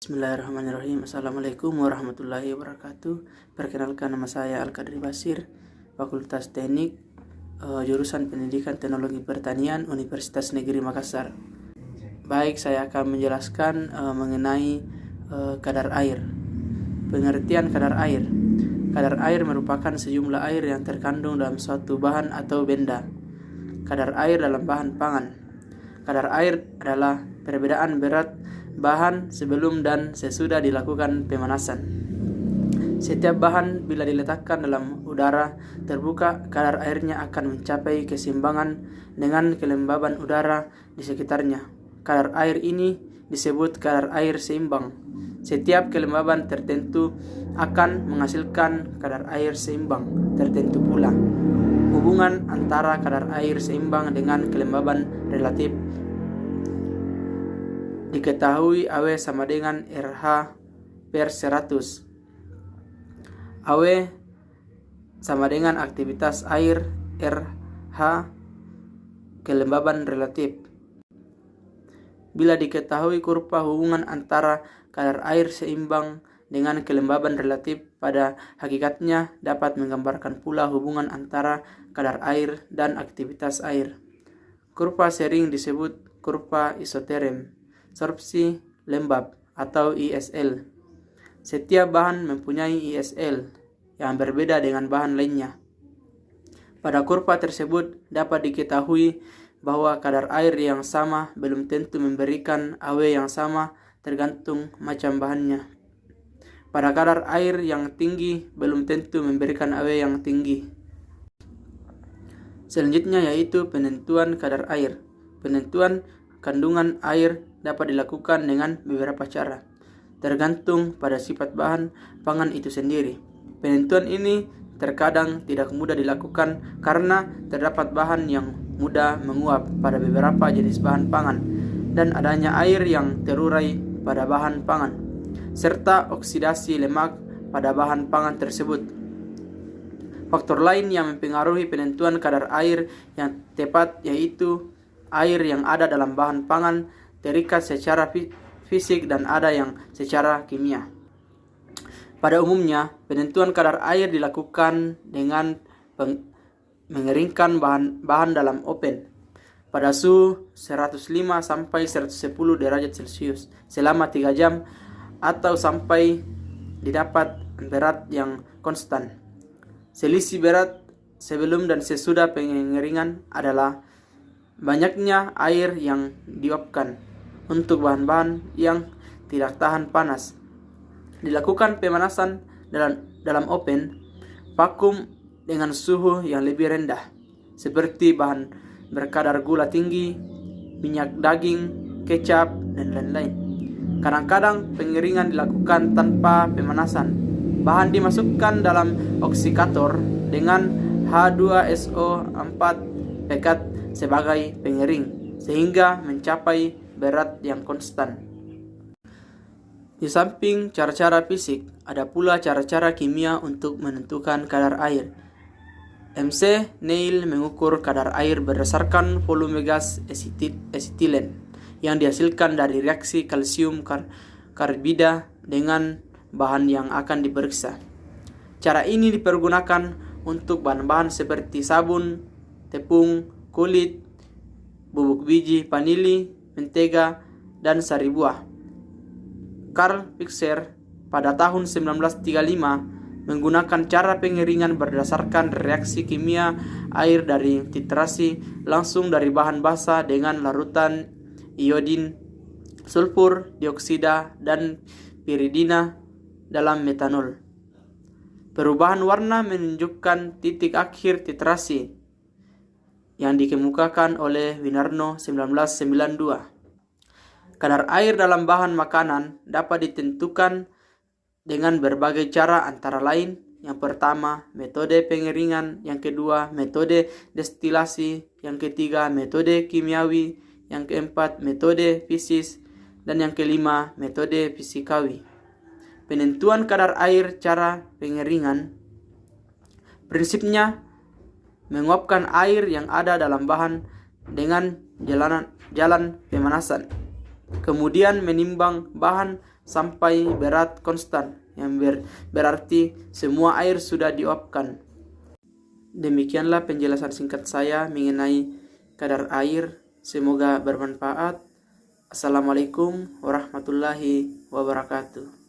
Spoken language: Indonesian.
Bismillahirrahmanirrahim. Assalamualaikum warahmatullahi wabarakatuh. Perkenalkan, nama saya Al-Kadri Basir, Fakultas Teknik, jurusan Pendidikan Teknologi Pertanian, Universitas Negeri Makassar. Baik, saya akan menjelaskan mengenai kadar air. Pengertian kadar air. Kadar air merupakan sejumlah air yang terkandung dalam suatu bahan atau benda. Kadar air dalam bahan pangan. Kadar air adalah perbedaan berat bahan sebelum dan sesudah dilakukan pemanasan. Setiap bahan bila diletakkan dalam udara terbuka, kadar airnya akan mencapai keseimbangan dengan kelembaban udara di sekitarnya. Kadar air ini disebut kadar air seimbang. Setiap kelembaban tertentu akan menghasilkan kadar air seimbang tertentu pula. Hubungan antara kadar air seimbang dengan kelembaban relatif diketahui AW sama dengan RH per 100. AW sama dengan aktivitas air RH kelembaban relatif. Bila diketahui kurva hubungan antara kadar air seimbang dengan kelembaban relatif, pada hakikatnya dapat menggambarkan pula hubungan antara kadar air dan aktivitas air. Kurva sering disebut kurva isoterm sorpsi lembab atau ISL. Setiap bahan mempunyai ISL yang berbeda dengan bahan lainnya. Pada kurva tersebut dapat diketahui bahwa kadar air yang sama belum tentu memberikan AW yang sama, tergantung macam bahannya. Pada kadar air yang tinggi belum tentu memberikan AW yang tinggi. Selanjutnya yaitu penentuan kadar air. Penentuan kandungan air dapat dilakukan dengan beberapa cara, tergantung pada sifat bahan pangan itu sendiri. Penentuan ini terkadang tidak mudah dilakukan karena terdapat bahan yang mudah menguap pada beberapa jenis bahan pangan dan adanya air yang terurai pada bahan pangan, serta oksidasi lemak pada bahan pangan tersebut. Faktor lain yang mempengaruhi penentuan kadar air yang tepat yaitu air yang ada dalam bahan pangan terikat secara fisik dan ada yang secara kimia. Pada umumnya, penentuan kadar air dilakukan dengan mengeringkan bahan dalam oven pada suhu 105 sampai 110 derajat Celcius selama 3 jam atau sampai didapat berat yang konstan. Selisih berat sebelum dan sesudah pengeringan adalah banyaknya air yang diuapkan. Untuk bahan-bahan yang tidak tahan panas, dilakukan pemanasan dalam oven vakum dengan suhu yang lebih rendah, seperti bahan berkadar gula tinggi, minyak daging, kecap, dan lain-lain. Kadang-kadang pengeringan dilakukan tanpa pemanasan. Bahan dimasukkan dalam oksikator dengan H2SO4 pekat sebagai pengering, sehingga mencapai berat yang konstan. Di samping cara-cara fisik, ada pula cara-cara kimia untuk menentukan kadar air. MC Neil mengukur kadar air berdasarkan volume gas etilen yang dihasilkan dari reaksi kalsium karbida dengan bahan yang akan diperiksa. Cara ini dipergunakan untuk bahan-bahan seperti sabun, tepung, kulit, bubuk biji vanili, mentega, dan sari buah. Carl Fischer pada tahun 1935 menggunakan cara pengeringan berdasarkan reaksi kimia air dari titrasi langsung dari bahan basah dengan larutan iodin, sulfur dioksida, dan piridina dalam metanol. Perubahan warna menunjukkan titik akhir titrasi yang dikemukakan oleh Winarno 1992. Kadar air dalam bahan makanan dapat ditentukan dengan berbagai cara, antara lain yang pertama metode pengeringan, yang kedua metode destilasi, yang ketiga metode kimiawi, yang keempat metode fisis, dan yang kelima metode fisikawi. Penentuan kadar air cara pengeringan prinsipnya menguapkan air yang ada dalam bahan dengan jalan pemanasan. Kemudian menimbang bahan sampai berat konstan, yang berarti semua air sudah diuapkan. Demikianlah penjelasan singkat saya mengenai kadar air. Semoga bermanfaat. Assalamualaikum warahmatullahi wabarakatuh.